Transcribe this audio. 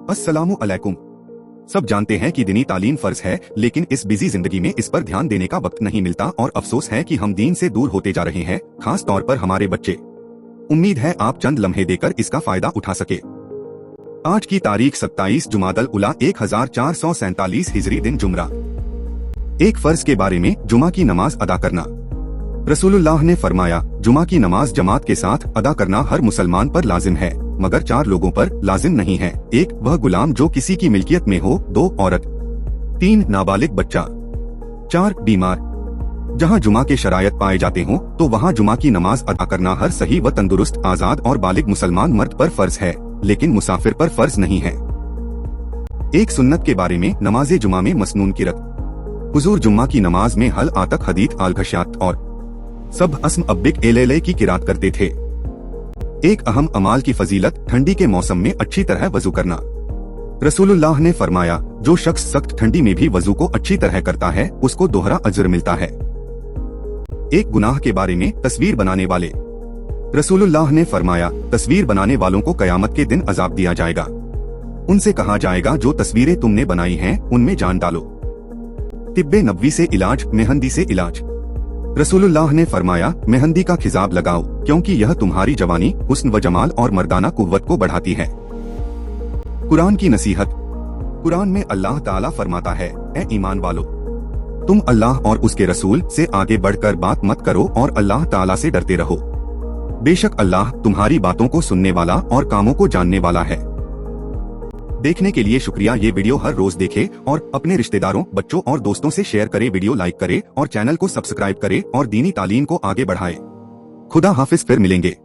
अस्सलामु अलैकुम। सब जानते हैं कि दीनी तालीम फर्ज है, लेकिन इस बिजी जिंदगी में इस पर ध्यान देने का वक्त नहीं मिलता और अफसोस है कि हम दीन से दूर होते जा रहे हैं, खास तौर पर हमारे बच्चे। उम्मीद है आप चंद लम्हे देकर इसका फायदा उठा सके। आज की तारीख 27 जुमादल उला 1447 हिजरी दिन जुमरा। एक फर्ज के बारे में जुमा की नमाज अदा करना। रसूलुल्लाह ने फरमाया, जुमा की नमाज जमात के साथ अदा करना हर मुसलमान पर लाजिम है, मगर 4 लोगों पर लाजिम नहीं है। 1 वह गुलाम जो किसी की मिल्कियत में हो, 2 औरत, 3 नाबालिग बच्चा, 4 बीमार। जहाँ जुमा के शरायत पाए जाते हों तो वहाँ जुमा की नमाज अदा करना हर सही व तंदुरुस्त आजाद और बालिग मुसलमान मर्द पर फर्ज है, लेकिन मुसाफिर पर फर्ज नहीं है। एक सुन्नत के बारे में नमाज जुमा में मसनून किरत। हुजूर जुम्मा की नमाज में हल आतक हदीत आलघशात और सब अस्म अब्बिक एलेले की किरात करते थे। एक अहम अमाल की फजीलत ठंडी के मौसम में अच्छी तरह वजू करना। रसूलुल्लाह ने फरमाया, जो शख्स सख्त ठंडी में भी वजू को अच्छी तरह करता है उसको दोहरा अजर मिलता है। एक गुनाह के बारे में तस्वीर बनाने वाले। रसूलुल्लाह ने फरमाया, तस्वीर बनाने वालों को कयामत के दिन अजाब दिया जाएगा। उनसे कहा जाएगा, जो तस्वीरें तुमने बनाई हैं उनमें जान डालो। तिब्बे नबवी से इलाज, मेहंदी से इलाज। रसूलुल्लाह ने फरमाया, मेहंदी का खिजाब लगाओ क्योंकि यह तुम्हारी जवानी, हुस्न व जमाल और मर्दाना कुव्वत को बढ़ाती है। कुरान की नसीहत। कुरान में अल्लाह ताला फरमाता है, ए ईमान वालो, तुम अल्लाह और उसके रसूल से आगे बढ़कर बात मत करो और अल्लाह ताला से डरते रहो। बेशक अल्लाह तुम्हारी बातों को सुनने वाला और कामों को जानने वाला है। देखने के लिए शुक्रिया। ये वीडियो हर रोज देखें और अपने रिश्तेदारों, बच्चों और दोस्तों से शेयर करें। वीडियो लाइक करें और चैनल को सब्सक्राइब करें और दीनी तालीम को आगे बढ़ाएं। खुदा हाफिज, फिर मिलेंगे।